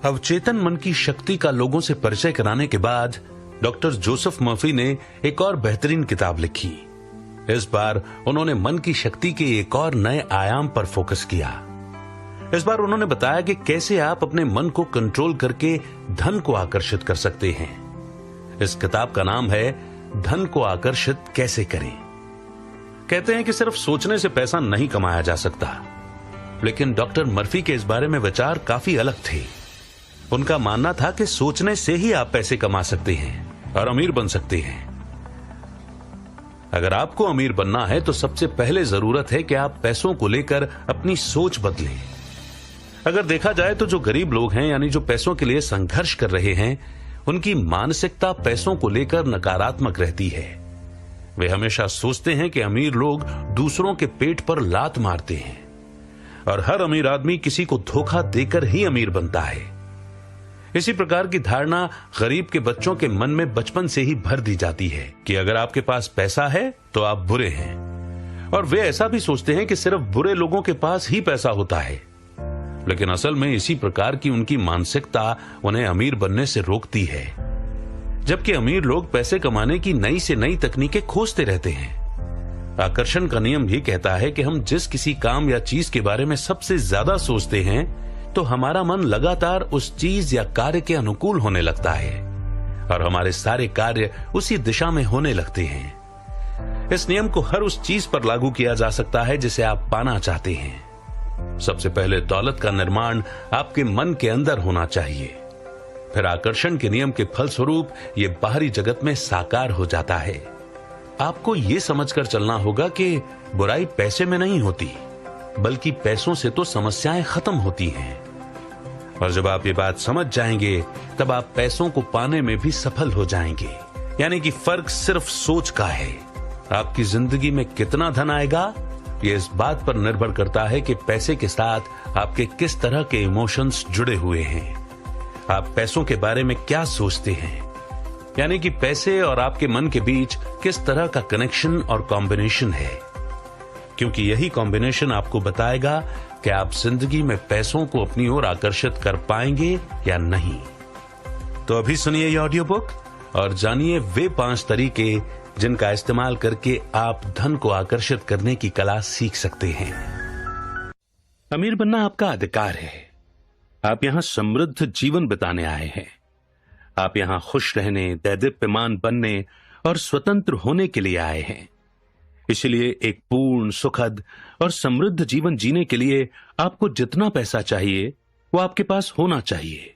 अवचेतन मन की शक्ति का लोगों से परिचय कराने के बाद डॉक्टर जोसेफ मर्फी ने एक और बेहतरीन किताब लिखी। इस बार उन्होंने मन की शक्ति के एक और नए आयाम पर फोकस किया। इस बार उन्होंने बताया कि कैसे आप अपने मन को कंट्रोल करके धन को आकर्षित कर सकते हैं। इस किताब का नाम है धन को आकर्षित कैसे करें। कहते हैं कि सिर्फ सोचने से पैसा नहीं कमाया जा सकता, लेकिन डॉक्टर मर्फी के इस बारे में विचार काफी अलग थे। उनका मानना था कि सोचने से ही आप पैसे कमा सकते हैं और अमीर बन सकते हैं। अगर आपको अमीर बनना है तो सबसे पहले जरूरत है कि आप पैसों को लेकर अपनी सोच बदलें। अगर देखा जाए तो जो गरीब लोग हैं, यानी जो पैसों के लिए संघर्ष कर रहे हैं, उनकी मानसिकता पैसों को लेकर नकारात्मक रहती है। वे हमेशा सोचते हैं कि अमीर लोग दूसरों के पेट पर लात मारते हैं और हर अमीर आदमी किसी को धोखा देकर ही अमीर बनता है। इसी प्रकार की धारणा गरीब के बच्चों के मन में बचपन से ही भर दी जाती है कि अगर आपके पास पैसा है तो आप बुरे हैं, और वे ऐसा भी सोचते हैं कि सिर्फ बुरे लोगों के पास ही पैसा होता है। लेकिन असल में इसी प्रकार की उनकी मानसिकता उन्हें अमीर बनने से रोकती है, जबकि अमीर लोग पैसे कमाने की नई से नई तकनीकें खोजते रहते हैं। आकर्षण का नियम भी कहता है कि हम जिस किसी काम या चीज के बारे में सबसे ज्यादा सोचते हैं तो हमारा मन लगातार उस चीज या कार्य के अनुकूल होने लगता है और हमारे सारे कार्य उसी दिशा में होने लगते हैं। इस नियम को हर उस चीज पर लागू किया जा सकता है जिसे आप पाना चाहते हैं। सबसे पहले दौलत का निर्माण आपके मन के अंदर होना चाहिए, फिर आकर्षण के नियम के फलस्वरूप ये बाहरी जगत में साकार हो जाता है। आपको ये समझकर चलना होगा कि बुराई पैसे में नहीं होती, बल्कि पैसों से तो समस्याएं खत्म होती हैं। और जब आप ये बात समझ जाएंगे तब आप पैसों को पाने में भी सफल हो जाएंगे। यानी कि फर्क सिर्फ सोच का है। आपकी जिंदगी में कितना धन आएगा ये इस बात पर निर्भर करता है कि पैसे के साथ आपके किस तरह के इमोशंस जुड़े हुए हैं। आप पैसों के बारे में क्या सोचते हैं, यानी कि पैसे और आपके मन के बीच किस तरह का कनेक्शन और कॉम्बिनेशन है, क्योंकि यही कॉम्बिनेशन आपको बताएगा कि आप जिंदगी में पैसों को अपनी ओर आकर्षित कर पाएंगे या नहीं। तो अभी सुनिए ये ऑडियो बुक और जानिए वे 5 तरीके जिनका इस्तेमाल करके आप धन को आकर्षित करने की कला सीख सकते हैं। अमीर बनना आपका अधिकार है। आप यहां समृद्ध जीवन बिताने आए हैं। आप यहां खुश रहने, दैदीप्यमान बनने और स्वतंत्र होने के लिए आए हैं। इसलिए एक पूर्ण, सुखद और समृद्ध जीवन जीने के लिए आपको जितना पैसा चाहिए वो आपके पास होना चाहिए।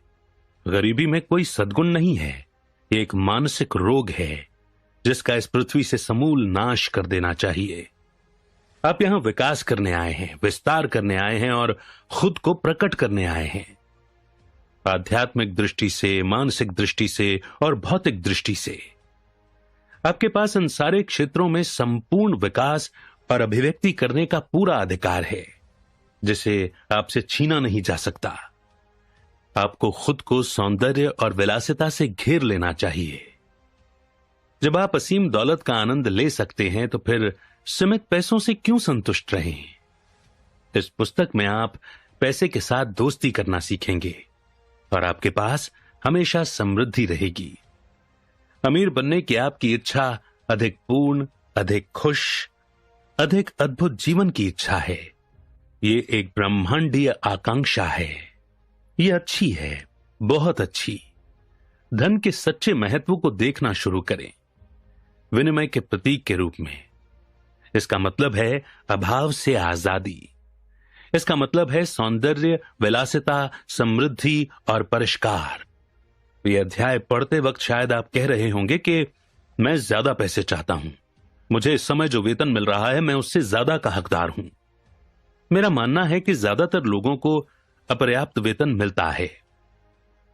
गरीबी में कोई सद्गुण नहीं है, एक मानसिक रोग है जिसका इस पृथ्वी से समूल नाश कर देना चाहिए। आप यहां विकास करने आए हैं, विस्तार करने आए हैं और खुद को प्रकट करने आए हैं। आध्यात्मिक दृष्टि से, मानसिक दृष्टि से और भौतिक दृष्टि से आपके पास इन सारे क्षेत्रों में संपूर्ण विकास और अभिव्यक्ति करने का पूरा अधिकार है, जिसे आपसे छीना नहीं जा सकता। आपको खुद को सौंदर्य और विलासिता से घेर लेना चाहिए। जब आप असीम दौलत का आनंद ले सकते हैं तो फिर सीमित पैसों से क्यों संतुष्ट रहें? इस पुस्तक में आप पैसे के साथ दोस्ती करना सीखेंगे और आपके पास हमेशा समृद्धि रहेगी। अमीर बनने की आपकी इच्छा अधिक पूर्ण, अधिक खुश, अधिक अद्भुत जीवन की इच्छा है। ये एक ब्रह्मांडीय आकांक्षा है। ये अच्छी है, बहुत अच्छी। धन के सच्चे महत्व को देखना शुरू करें, विनिमय के प्रतीक के रूप में। इसका मतलब है अभाव से आजादी। इसका मतलब है सौंदर्य, विलासिता, समृद्धि और परिष्कार। ये अध्याय पढ़ते वक्त शायद आप कह रहे होंगे कि मैं ज्यादा पैसे चाहता हूं, मुझे इस समय जो वेतन मिल रहा है मैं उससे ज्यादा का हकदार हूं। मेरा मानना है कि ज्यादातर लोगों को अपर्याप्त वेतन मिलता है।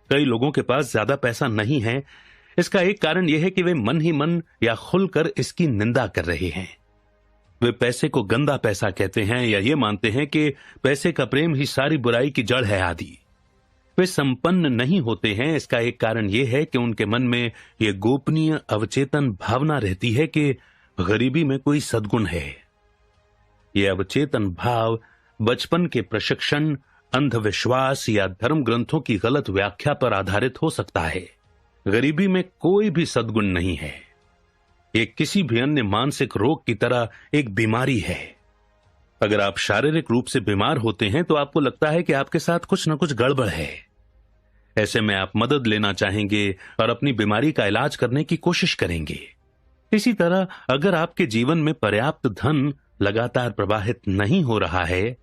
कई लोगों के पास ज्यादा पैसा नहीं है। इसका एक कारण यह है कि वे मन ही मन या खुलकर इसकी निंदा कर रहे हैं। वे पैसे को गंदा पैसा कहते हैं या ये मानते हैं कि पैसे का प्रेम ही सारी बुराई की जड़ है आदि। वे संपन्न नहीं होते हैं। इसका एक कारण यह है कि उनके मन में यह गोपनीय अवचेतन भावना रहती है कि गरीबी में कोई सद्गुण है। यह अवचेतन भाव बचपन के प्रशिक्षण, अंधविश्वास या धर्म ग्रंथों की गलत व्याख्या पर आधारित हो सकता है। गरीबी में कोई भी सद्गुण नहीं है। ये किसी भी अन्य मानसिक रोग की तरह एक बीमारी है। अगर आप शारीरिक रूप से बीमार होते हैं तो आपको लगता है कि आपके साथ कुछ न कुछ गड़बड़ है। ऐसे में आप मदद लेना चाहेंगे और अपनी बीमारी का इलाज करने की कोशिश करेंगे। इसी तरह अगर आपके जीवन में पर्याप्त धन लगातार प्रवाहित नहीं हो रहा है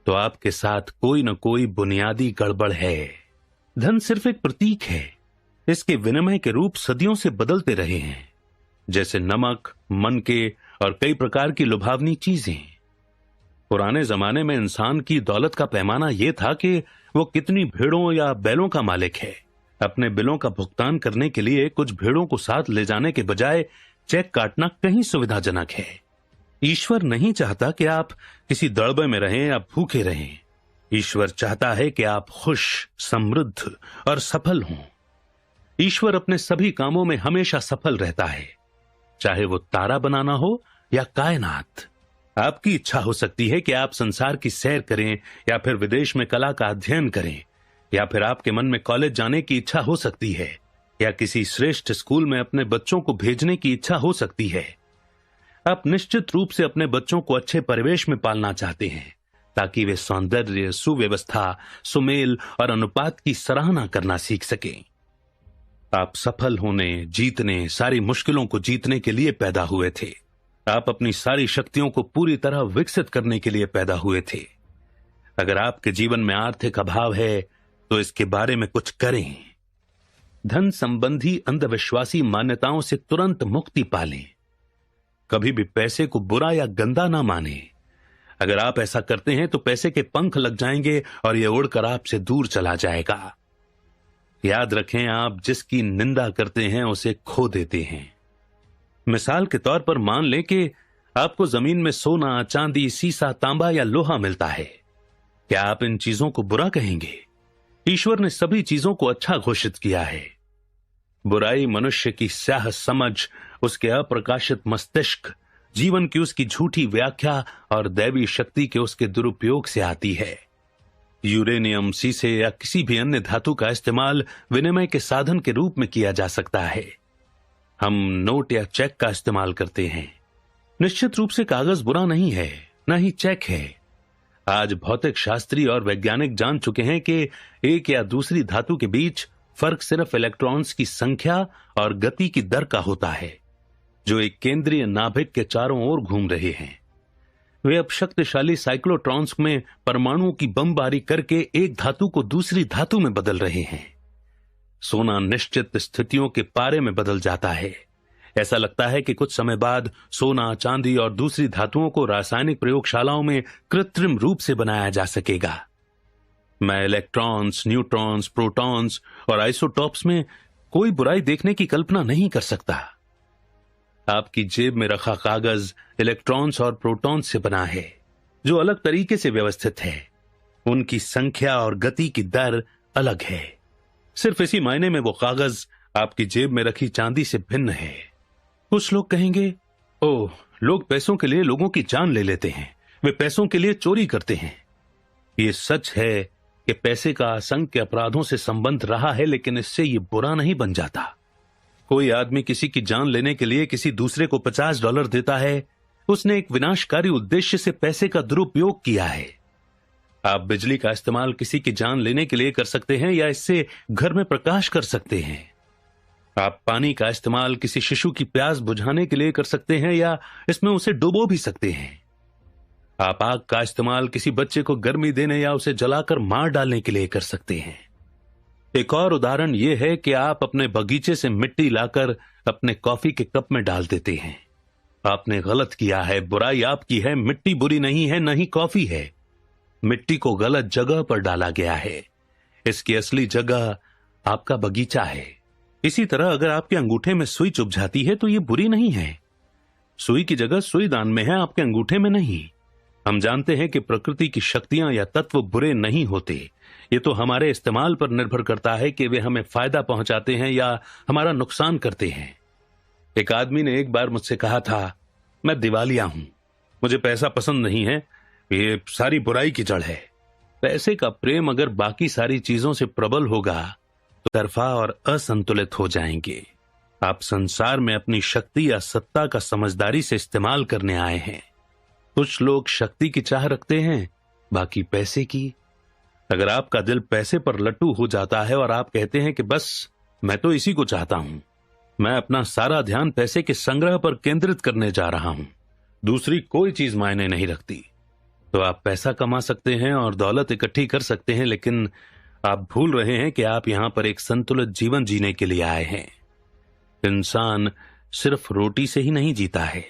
तो आपके साथ कोई न कोई बुनियादी गड़बड़ है। धन सिर्फ एक प्रतीक है। इसके विनिमय के रूप सदियों से बदलते रहे हैं, जैसे नमक, मनके और कई प्रकार की लुभावनी चीजें। पुराने जमाने में इंसान की दौलत का पैमाना यह था कि वो कितनी भेड़ों या बैलों का मालिक है। अपने बिलों का भुगतान करने के लिए कुछ भेड़ों को साथ ले जाने के बजाय चेक काटना कहीं सुविधाजनक है। ईश्वर नहीं चाहता कि आप किसी दड़बे में रहें या भूखे रहें। ईश्वर चाहता है कि आप खुश, समृद्ध और सफल हों। ईश्वर अपने सभी कामों में हमेशा सफल रहता है, चाहे वो तारा बनाना हो या कायनात। आपकी इच्छा हो सकती है कि आप संसार की सैर करें या फिर विदेश में कला का अध्ययन करें, या फिर आपके मन में कॉलेज जाने की इच्छा हो सकती है या किसी श्रेष्ठ स्कूल में अपने बच्चों को भेजने की इच्छा हो सकती है। आप निश्चित रूप से अपने बच्चों को अच्छे परिवेश में पालना चाहते हैं ताकि वे सौंदर्य, सुव्यवस्था, सुमेल और अनुपात की सराहना करना सीख सकें। आप सफल होने, जीतने, सारी मुश्किलों को जीतने के लिए पैदा हुए थे। आप अपनी सारी शक्तियों को पूरी तरह विकसित करने के लिए पैदा हुए थे। अगर आपके जीवन में आर्थिक अभाव है तो इसके बारे में कुछ करें। धन संबंधी अंधविश्वासी मान्यताओं से तुरंत मुक्ति पालें। कभी भी पैसे को बुरा या गंदा ना माने। अगर आप ऐसा करते हैं तो पैसे के पंख लग जाएंगे और यह उड़कर आपसे दूर चला जाएगा। याद रखें, आप जिसकी निंदा करते हैं उसे खो देते हैं। मिसाल के तौर पर मान लें कि आपको जमीन में सोना, चांदी, सीसा, तांबा या लोहा मिलता है। क्या आप इन चीजों को बुरा कहेंगे? ईश्वर ने सभी चीजों को अच्छा घोषित किया है। बुराई मनुष्य की स्याह समझ, उसके अप्रकाशित मस्तिष्क, जीवन की उसकी झूठी व्याख्या और दैवी शक्ति के उसके दुरुपयोग से आती है। यूरेनियम, सीसे या किसी भी अन्य धातु का इस्तेमाल विनिमय के साधन के रूप में किया जा सकता है। हम नोट या चेक का इस्तेमाल करते हैं। निश्चित रूप से कागज बुरा नहीं है, न ही चेक है। आज भौतिक शास्त्री और वैज्ञानिक जान चुके हैं कि एक या दूसरी धातु के बीच फर्क सिर्फ इलेक्ट्रॉन्स की संख्या और गति की दर का होता है, जो एक केंद्रीय नाभिक के चारों ओर घूम रहे हैं। वे अब शक्तिशाली साइक्लोट्रॉन्स में परमाणुओं की बमबारी करके एक धातु को दूसरी धातु में बदल रहे हैं। सोना निश्चित स्थितियों के पारे में बदल जाता है। ऐसा लगता है कि कुछ समय बाद सोना, चांदी और दूसरी धातुओं को रासायनिक प्रयोगशालाओं में कृत्रिम रूप से बनाया जा सकेगा। मैं इलेक्ट्रॉन्स, न्यूट्रॉन्स, प्रोटॉन्स और आइसोटॉप्स में कोई बुराई देखने की कल्पना नहीं कर सकता। आपकी जेब में रखा कागज इलेक्ट्रॉन्स और प्रोटॉन्स से बना है, जो अलग तरीके से व्यवस्थित है। उनकी संख्या और गति की दर अलग है। सिर्फ इसी मायने में वो कागज आपकी जेब में रखी चांदी से भिन्न है। कुछ लोग कहेंगे, ओह, लोग पैसों के लिए लोगों की जान ले लेते हैं, वे पैसों के लिए चोरी करते हैं। ये सच है कि पैसे का असंख्य अपराधों से संबंध रहा है, लेकिन इससे ये बुरा नहीं बन जाता। कोई आदमी किसी की जान लेने के लिए किसी दूसरे को $50 देता है, उसने एक विनाशकारी उद्देश्य से पैसे का दुरुपयोग किया है। आप बिजली का इस्तेमाल किसी की जान लेने के लिए कर सकते हैं या इससे घर में प्रकाश कर सकते हैं। आप पानी का इस्तेमाल किसी शिशु की प्यास बुझाने के लिए कर सकते हैं या इसमें उसे डुबो भी सकते हैं। आप आग का इस्तेमाल किसी बच्चे को गर्मी देने या उसे जलाकर मार डालने के लिए कर सकते हैं। एक और उदाहरण यह है कि आप अपने बगीचे से मिट्टी लाकर अपने कॉफी के कप में डाल देते हैं। आपने गलत किया है, बुराई आपकी है। मिट्टी बुरी नहीं है, न ही कॉफी है। मिट्टी को गलत जगह पर डाला गया है। इसकी असली जगह आपका बगीचा है। इसी तरह अगर आपके अंगूठे में सुई चुभ जाती है तो यह बुरी नहीं है। सुई की जगह सुई दान में है, आपके अंगूठे में नहीं। हम जानते हैं कि प्रकृति की शक्तियां या तत्व बुरे नहीं होते। ये तो हमारे इस्तेमाल पर निर्भर करता है कि वे हमें फायदा पहुंचाते हैं या हमारा नुकसान करते हैं। एक आदमी ने एक बार मुझसे कहा था, मैं दिवालिया हूं, मुझे पैसा पसंद नहीं है, ये सारी बुराई की जड़ है। पैसे का प्रेम अगर बाकी सारी चीजों से प्रबल होगा तो तरफा और असंतुलित हो जाएंगे। आप संसार में अपनी शक्ति या सत्ता का समझदारी से इस्तेमाल करने आए हैं। कुछ लोग शक्ति की चाह रखते हैं, बाकी पैसे की। अगर आपका दिल पैसे पर लट्टू हो जाता है और आप कहते हैं कि बस मैं तो इसी को चाहता हूं, मैं अपना सारा ध्यान पैसे के संग्रह पर केंद्रित करने जा रहा हूं, दूसरी कोई चीज मायने नहीं रखती, तो आप पैसा कमा सकते हैं और दौलत इकट्ठी कर सकते हैं, लेकिन आप भूल रहे हैं कि आप यहां पर एक संतुलित जीवन जीने के लिए आए हैं। इंसान सिर्फ रोटी से ही नहीं जीता है।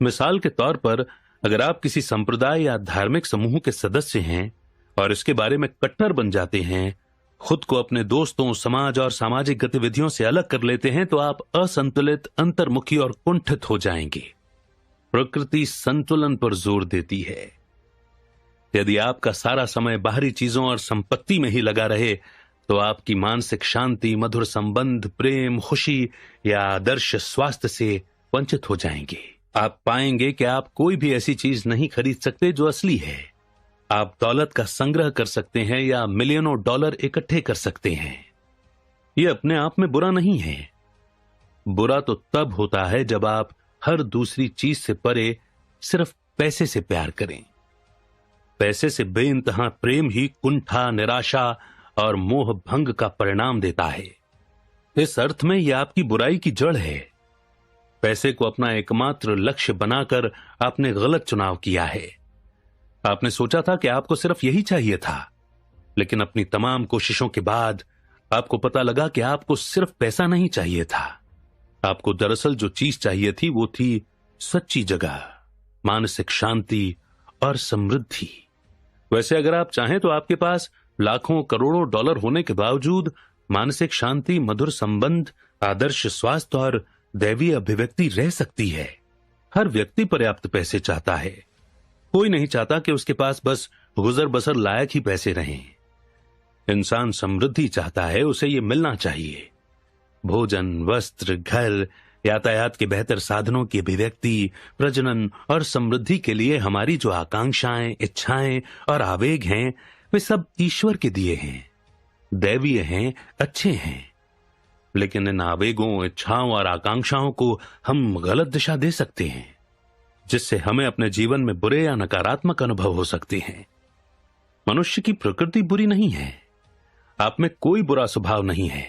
मिसाल के तौर पर अगर आप किसी संप्रदाय या धार्मिक समूह के सदस्य हैं और इसके बारे में कट्टर बन जाते हैं, खुद को अपने दोस्तों, समाज और सामाजिक गतिविधियों से अलग कर लेते हैं, तो आप असंतुलित, अंतर्मुखी और कुंठित हो जाएंगे। प्रकृति संतुलन पर जोर देती है। यदि आपका सारा समय बाहरी चीजों और संपत्ति में ही लगा रहे तो आपकी मानसिक शांति, मधुर संबंध, प्रेम, खुशी या आदर्श स्वास्थ्य से वंचित हो जाएंगे। आप पाएंगे कि आप कोई भी ऐसी चीज नहीं खरीद सकते जो असली है। आप दौलत का संग्रह कर सकते हैं या मिलियनों डॉलर इकट्ठे कर सकते हैं। यह अपने आप में बुरा नहीं है। बुरा तो तब होता है जब आप हर दूसरी चीज से परे सिर्फ पैसे से प्यार करें। पैसे से बेइंतहा प्रेम ही कुंठा, निराशा और मोह भंग का परिणाम देता है। इस अर्थ में यह आपकी बुराई की जड़ है। पैसे को अपना एकमात्र लक्ष्य बनाकर आपने गलत चुनाव किया है। आपने सोचा था कि आपको सिर्फ यही चाहिए था, लेकिन अपनी तमाम कोशिशों के बाद आपको पता लगा कि आपको सिर्फ पैसा नहीं चाहिए था। आपको दरअसल जो चीज चाहिए थी वो थी सच्ची जगह, मानसिक शांति और समृद्धि। वैसे अगर आप चाहें तो आपके पास लाखों करोड़ों डॉलर होने के बावजूद मानसिक शांति, मधुर संबंध, आदर्श स्वास्थ्य और दैवीय अभिव्यक्ति रह सकती है। हर व्यक्ति पर्याप्त पैसे चाहता है। कोई नहीं चाहता कि उसके पास बस गुजर बसर लायक ही पैसे रहें। इंसान समृद्धि चाहता है, उसे ये मिलना चाहिए। भोजन, वस्त्र, घर, यातायात के बेहतर साधनों की अभिव्यक्ति, प्रजनन और समृद्धि के लिए हमारी जो आकांक्षाएं, इच्छाएं और आवेग हैं, वे सब ईश्वर के दिए हैं, दैवीय हैं, अच्छे हैं। लेकिन इन आवेगों, इच्छाओं और आकांक्षाओं को हम गलत दिशा दे सकते हैं, जिससे हमें अपने जीवन में बुरे या नकारात्मक अनुभव हो सकते हैं। मनुष्य की प्रकृति बुरी नहीं है। आप में कोई बुरा स्वभाव नहीं है।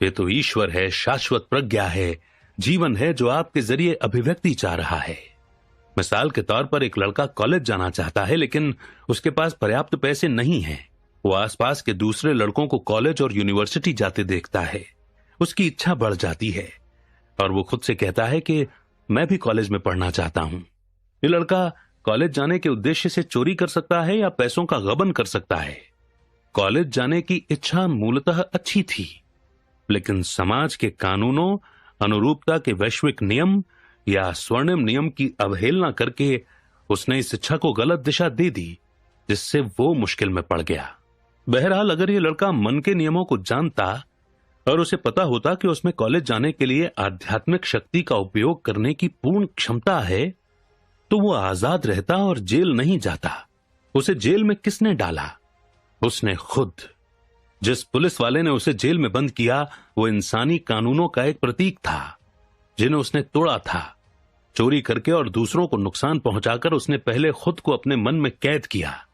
ये तो ईश्वर है, शाश्वत प्रज्ञा है, जीवन है जो आपके जरिए अभिव्यक्ति चाह रहा है। मिसाल के तौर पर एक लड़का कॉलेज जाना चाहता है, लेकिन उसके पास पर्याप्त पैसे नहीं हैं। वो आसपास के दूसरे लड़कों को कॉलेज और यूनिवर्सिटी जाते देखता है। उसकी इच्छा बढ़ जाती है और वो खुद से कहता है कि मैं भी कॉलेज में पढ़ना चाहता हूं। ये लड़का कॉलेज जाने के उद्देश्य से चोरी कर सकता है या पैसों का गबन कर सकता है। कॉलेज जाने की इच्छा मूलतः अच्छी थी, लेकिन समाज के कानूनों, अनुरूपता के वैश्विक नियम या स्वर्णिम नियम की अवहेलना करके उसने इस इच्छा को गलत दिशा दे दी, जिससे वो मुश्किल में पड़ गया। बहरहाल अगर ये लड़का मन के नियमों को जानता और उसे पता होता कि उसमें कॉलेज जाने के लिए आध्यात्मिक शक्ति का उपयोग करने की पूर्ण क्षमता है, तो वो आजाद रहता और जेल नहीं जाता। उसे जेल में किसने डाला? उसने खुद। जिस पुलिस वाले ने उसे जेल में बंद किया वो इंसानी कानूनों का एक प्रतीक था, जिन्हें उसने तोड़ा था। चोरी करके और दूसरों को नुकसान पहुंचाकर उसने पहले खुद को अपने मन में कैद किया।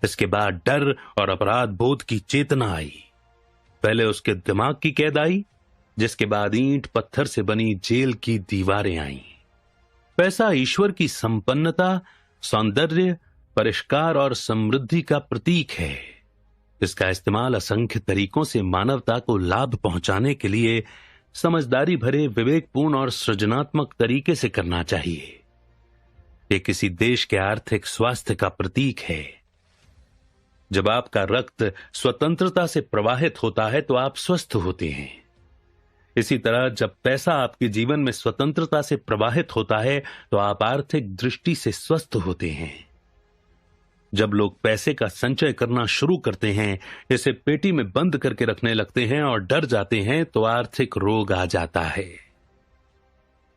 इसके बाद डर और अपराध बोध की चेतना आई। पहले उसके दिमाग की कैद आई, जिसके बाद ईंट पत्थर से बनी जेल की दीवारें आईं। पैसा ईश्वर की संपन्नता, सौंदर्य, परिष्कार और समृद्धि का प्रतीक है। इसका इस्तेमाल असंख्य तरीकों से मानवता को लाभ पहुंचाने के लिए समझदारी भरे, विवेकपूर्ण और सृजनात्मक तरीके से करना चाहिए। ये किसी देश के आर्थिक स्वास्थ्य का प्रतीक है। जब आपका रक्त स्वतंत्रता से प्रवाहित होता है तो आप स्वस्थ होते हैं। इसी तरह जब पैसा आपके जीवन में स्वतंत्रता से प्रवाहित होता है तो आप आर्थिक दृष्टि से स्वस्थ होते हैं। जब लोग पैसे का संचय करना शुरू करते हैं, इसे पेटी में बंद करके रखने लगते हैं और डर जाते हैं, तो आर्थिक रोग आ जाता है।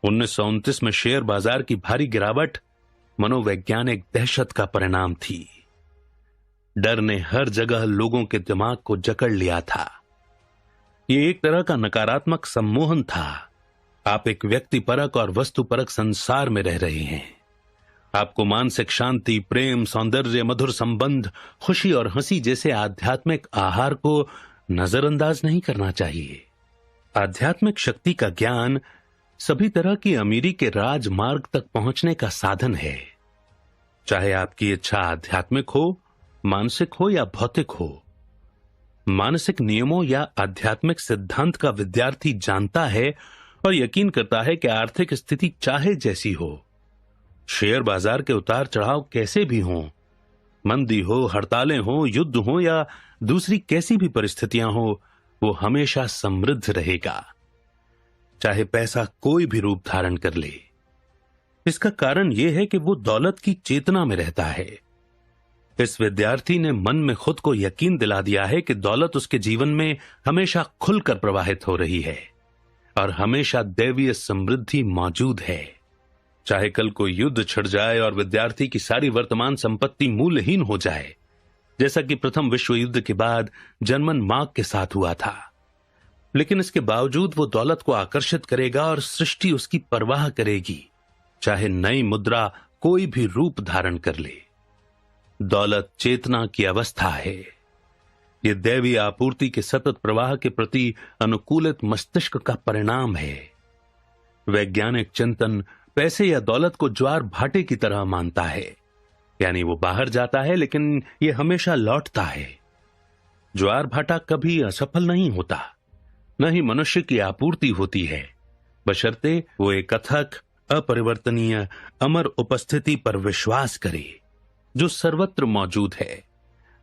1929 में शेयर बाजार की भारी गिरावट मनोवैज्ञानिक दहशत का परिणाम थी। डर ने हर जगह लोगों के दिमाग को जकड़ लिया था। ये एक तरह का नकारात्मक सम्मोहन था। आप एक व्यक्तिपरक और वस्तुपरक संसार में रह रहे हैं। आपको मानसिक शांति, प्रेम, सौंदर्य, मधुर संबंध, खुशी और हंसी जैसे आध्यात्मिक आहार को नजरअंदाज नहीं करना चाहिए। आध्यात्मिक शक्ति का ज्ञान सभी तरह की अमीरी के राजमार्ग तक पहुंचने का साधन है। चाहे आपकी इच्छा आध्यात्मिक हो, मानसिक हो या भौतिक हो। मानसिक नियमों या आध्यात्मिक सिद्धांत का विद्यार्थी जानता है और यकीन करता है कि आर्थिक स्थिति चाहे जैसी हो, शेयर बाजार के उतार चढ़ाव कैसे भी हों, मंदी हो, हड़तालें हो, युद्ध हो या दूसरी कैसी भी परिस्थितियां हो, वो हमेशा समृद्ध रहेगा, चाहे पैसा कोई भी रूप धारण कर ले। इसका कारण यह है कि वो दौलत की चेतना में रहता है। इस विद्यार्थी ने मन में खुद को यकीन दिला दिया है कि दौलत उसके जीवन में हमेशा खुलकर प्रवाहित हो रही है और हमेशा दैवीय समृद्धि मौजूद है। चाहे कल कोई युद्ध छिड़ जाए और विद्यार्थी की सारी वर्तमान संपत्ति मूल्यहीन हो जाए, जैसा कि प्रथम विश्व युद्ध के बाद जर्मन मार्क के साथ हुआ था, लेकिन इसके बावजूद वो दौलत को आकर्षित करेगा और सृष्टि उसकी परवाह करेगी, चाहे नई मुद्रा कोई भी रूप धारण कर ले। दौलत चेतना की अवस्था है। यह दैवीय आपूर्ति के सतत प्रवाह के प्रति अनुकूलित मस्तिष्क का परिणाम है। वैज्ञानिक चिंतन पैसे या दौलत को ज्वार भाटे की तरह मानता है, यानी वो बाहर जाता है लेकिन यह हमेशा लौटता है। ज्वार भाटा कभी असफल नहीं होता, न ही मनुष्य की आपूर्ति होती है, बशर्ते वो एक अथक, अपरिवर्तनीय, अमर उपस्थिति पर विश्वास करे जो सर्वत्र मौजूद है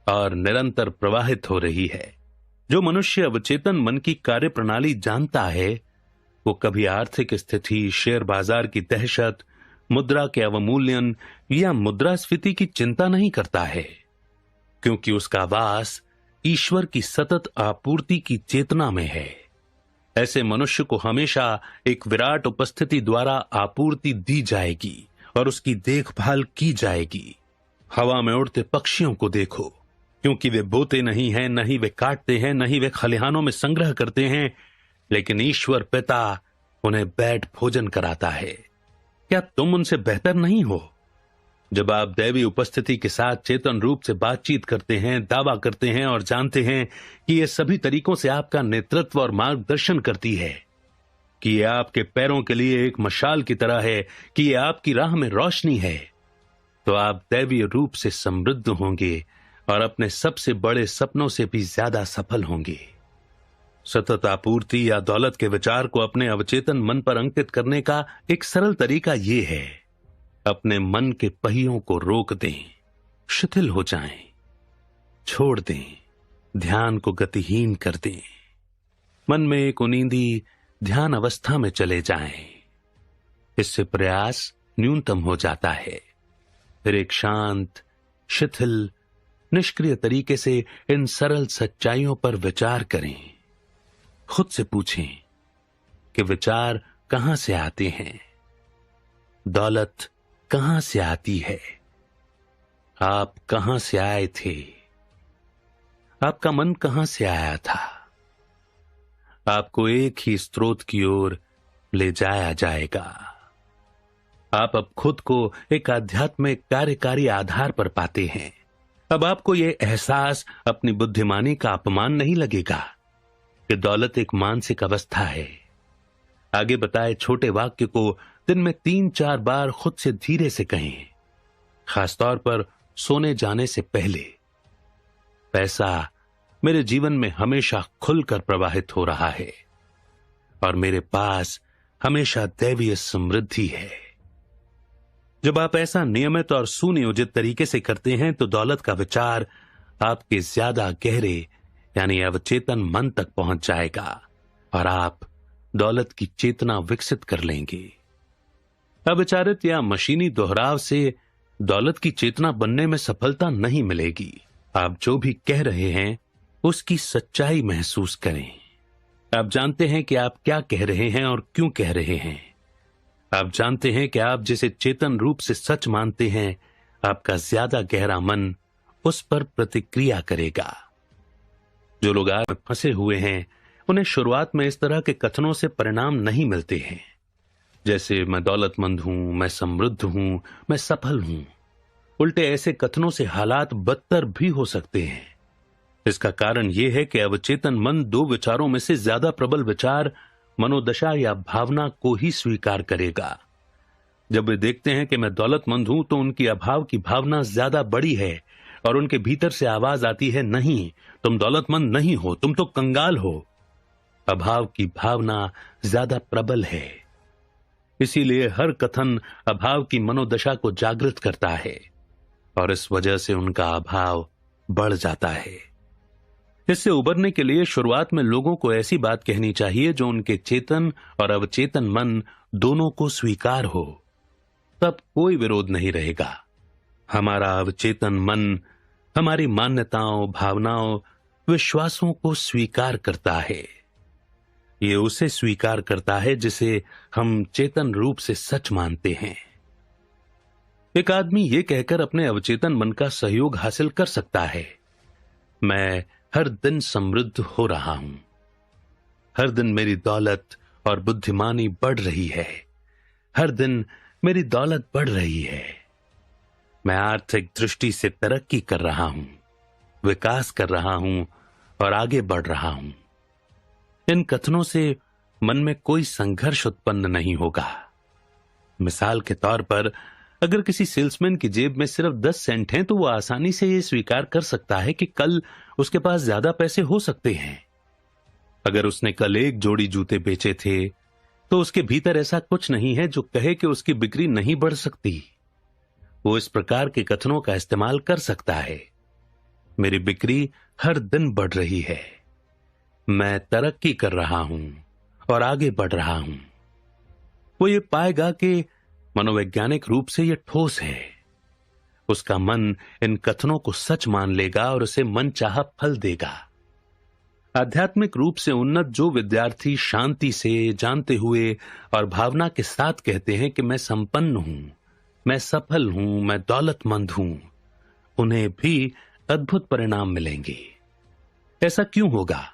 और निरंतर प्रवाहित हो रही है। जो मनुष्य अवचेतन मन की कार्य प्रणाली जानता है, वो कभी आर्थिक स्थिति, शेयर बाजार की दहशत, मुद्रा के अवमूल्यन या मुद्रास्फीति की चिंता नहीं करता है, क्योंकि उसका वास ईश्वर की सतत आपूर्ति की चेतना में है। ऐसे मनुष्य को हमेशा एक विराट उपस्थिति द्वारा आपूर्ति दी जाएगी और उसकी देखभाल की जाएगी। हवा में उड़ते पक्षियों को देखो, क्योंकि वे बोते नहीं हैं, न ही वे काटते हैं, न ही वे खलिहानों में संग्रह करते हैं, लेकिन ईश्वर पिता उन्हें बैठ भोजन कराता है। क्या तुम उनसे बेहतर नहीं हो? जब आप दैवी उपस्थिति के साथ चेतन रूप से बातचीत करते हैं, दावा करते हैं और जानते हैं कि ये सभी तरीकों से आपका नेतृत्व और मार्गदर्शन करती है, कि ये आपके पैरों के लिए एक मशाल की तरह है, कि ये आपकी राह में रोशनी है, तो आप दैवीय रूप से समृद्ध होंगे और अपने सबसे बड़े सपनों से भी ज्यादा सफल होंगे। सतत आपूर्ति या दौलत के विचार को अपने अवचेतन मन पर अंकित करने का एक सरल तरीका यह है, अपने मन के पहियों को रोक दें, शिथिल हो जाएं, छोड़ दें, ध्यान को गतिहीन कर दें, मन में एक उनींदी ध्यान अवस्था में चले जाएं। इससे प्रयास न्यूनतम हो जाता है। फिर एक शांत, शिथिल, निष्क्रिय तरीके से इन सरल सच्चाइयों पर विचार करें। खुद से पूछें कि विचार कहां से आते हैं, दौलत कहां से आती है, आप कहां से आए थे, आपका मन कहां से आया था। आपको एक ही स्रोत की ओर ले जाया जाएगा। आप अब खुद को एक आध्यात्मिक कार्यकारी आधार पर पाते हैं। अब आपको यह एहसास अपनी बुद्धिमानी का अपमान नहीं लगेगा कि दौलत एक मानसिक अवस्था है। आगे बताए छोटे वाक्य को दिन में 3-4 बार खुद से धीरे से कहें, खासतौर पर सोने जाने से पहले। पैसा मेरे जीवन में हमेशा खुलकर प्रवाहित हो रहा है और मेरे पास हमेशा दैवीय समृद्धि है। जब आप ऐसा नियमित और सुनियोजित तरीके से करते हैं तो दौलत का विचार आपके ज्यादा गहरे यानी अवचेतन मन तक पहुंच जाएगा और आप दौलत की चेतना विकसित कर लेंगे। अविचारित या मशीनी दोहराव से दौलत की चेतना बनने में सफलता नहीं मिलेगी। आप जो भी कह रहे हैं उसकी सच्चाई महसूस करें। आप जानते हैं कि आप क्या कह रहे हैं और क्यों कह रहे हैं। आप जानते हैं कि आप जिसे चेतन रूप से सच मानते हैं, आपका ज्यादा गहरा मन उस पर प्रतिक्रिया करेगा। जो लोग आज फंसे हुए हैं उन्हें शुरुआत में इस तरह के कथनों से परिणाम नहीं मिलते हैं, जैसे मैं दौलतमंद हूं, मैं समृद्ध हूं, मैं सफल हूं। उल्टे ऐसे कथनों से हालात बदतर भी हो सकते हैं। इसका कारण यह है कि अवचेतन मन दो विचारों में से ज्यादा प्रबल विचार, मनोदशा या भावना को ही स्वीकार करेगा। जब वे देखते हैं कि मैं दौलतमंद हूं तो उनकी अभाव की भावना ज्यादा बड़ी है और उनके भीतर से आवाज आती है, नहीं, तुम दौलतमंद नहीं हो, तुम तो कंगाल हो। अभाव की भावना ज्यादा प्रबल है। इसीलिए हर कथन अभाव की मनोदशा को जागृत करता है और इस वजह से उनका अभाव बढ़ जाता है। इससे उबरने के लिए शुरुआत में लोगों को ऐसी बात कहनी चाहिए जो उनके चेतन और अवचेतन मन दोनों को स्वीकार हो। तब कोई विरोध नहीं रहेगा। हमारा अवचेतन मन हमारी मान्यताओं, भावनाओं, विश्वासों को स्वीकार करता है। ये उसे स्वीकार करता है जिसे हम चेतन रूप से सच मानते हैं। एक आदमी ये कहकर अपने अवचेतन मन का सहयोग हासिल कर सकता है, मैं हर दिन समृद्ध हो रहा हूं, हर दिन मेरी दौलत और बुद्धिमानी बढ़ रही है, हर दिन मेरी दौलत बढ़ रही है, मैं आर्थिक दृष्टि से तरक्की कर रहा हूं, विकास कर रहा हूं और आगे बढ़ रहा हूं। इन कथनों से मन में कोई संघर्ष उत्पन्न नहीं होगा। मिसाल के तौर पर अगर किसी सेल्समैन की जेब में सिर्फ 10 सेंट हैं तो वो आसानी से ये स्वीकार कर सकता है कि कल उसके पास ज्यादा पैसे हो सकते हैं। अगर उसने कल एक जोड़ी जूते बेचे थे तो उसके भीतर ऐसा कुछ नहीं है जो कहे कि उसकी बिक्री नहीं बढ़ सकती। वो इस प्रकार के कथनों का इस्तेमाल कर सकता है, मेरी बिक्री हर दिन बढ़ रही है, मैं तरक्की कर रहा हूं और आगे बढ़ रहा हूं। वो ये पाएगा कि मनोवैज्ञानिक रूप से यह ठोस है। उसका मन इन कथनों को सच मान लेगा और उसे मनचाहा फल देगा। आध्यात्मिक रूप से उन्नत जो विद्यार्थी शांति से, जानते हुए और भावना के साथ कहते हैं कि मैं संपन्न हूं, मैं सफल हूं, मैं दौलतमंद हूं, उन्हें भी अद्भुत परिणाम मिलेंगे। ऐसा क्यों होगा?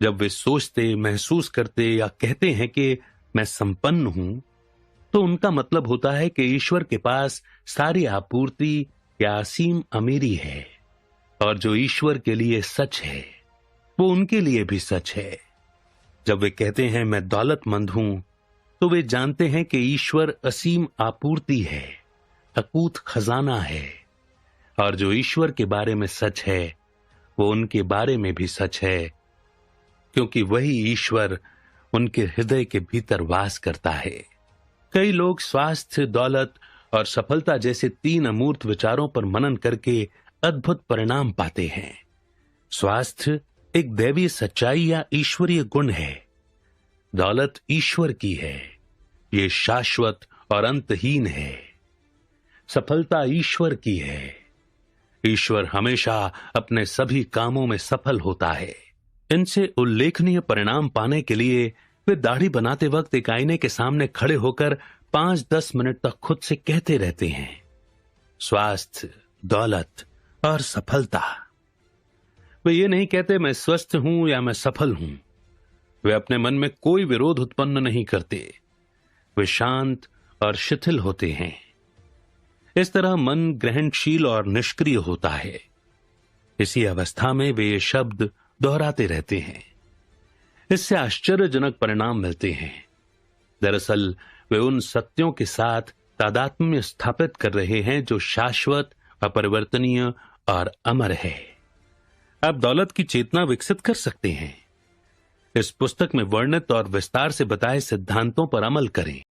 जब वे सोचते, महसूस करते या कहते हैं कि मैं संपन्न हूं, तो उनका मतलब होता है कि ईश्वर के पास सारी आपूर्ति या असीम अमीरी है, और जो ईश्वर के लिए सच है वो उनके लिए भी सच है। जब वे कहते हैं मैं दौलतमंद हूं, तो वे जानते हैं कि ईश्वर असीम आपूर्ति है, अकूत खजाना है, और जो ईश्वर के बारे में सच है वो उनके बारे में भी सच है, क्योंकि वही ईश्वर उनके हृदय के भीतर वास करता है। कई लोग स्वास्थ्य, दौलत और सफलता जैसे 3 अमूर्त विचारों पर मनन करके अद्भुत परिणाम पाते हैं। स्वास्थ्य एक दैवीय सच्चाई या ईश्वरीय गुण है। दौलत ईश्वर की है, ये शाश्वत और अंतहीन है। सफलता ईश्वर की है, ईश्वर हमेशा अपने सभी कामों में सफल होता है। इनसे उल्लेखनीय परिणाम पाने के लिए वे दाढ़ी बनाते वक्त एक आईने के सामने खड़े होकर 5-10 मिनट तक खुद से कहते रहते हैं, स्वास्थ्य, दौलत और सफलता। वे ये नहीं कहते मैं स्वस्थ हूं या मैं सफल हूं। वे अपने मन में कोई विरोध उत्पन्न नहीं करते। वे शांत और शिथिल होते हैं। इस तरह मन ग्रहणशील और निष्क्रिय होता है। इसी अवस्था में वे ये शब्द दोहराते रहते हैं। इससे आश्चर्यजनक परिणाम मिलते हैं। दरअसल वे उन सत्यों के साथ तादात्म्य स्थापित कर रहे हैं जो शाश्वत, अपरिवर्तनीय और अमर है। आप दौलत की चेतना विकसित कर सकते हैं। इस पुस्तक में वर्णित और विस्तार से बताए सिद्धांतों पर अमल करें।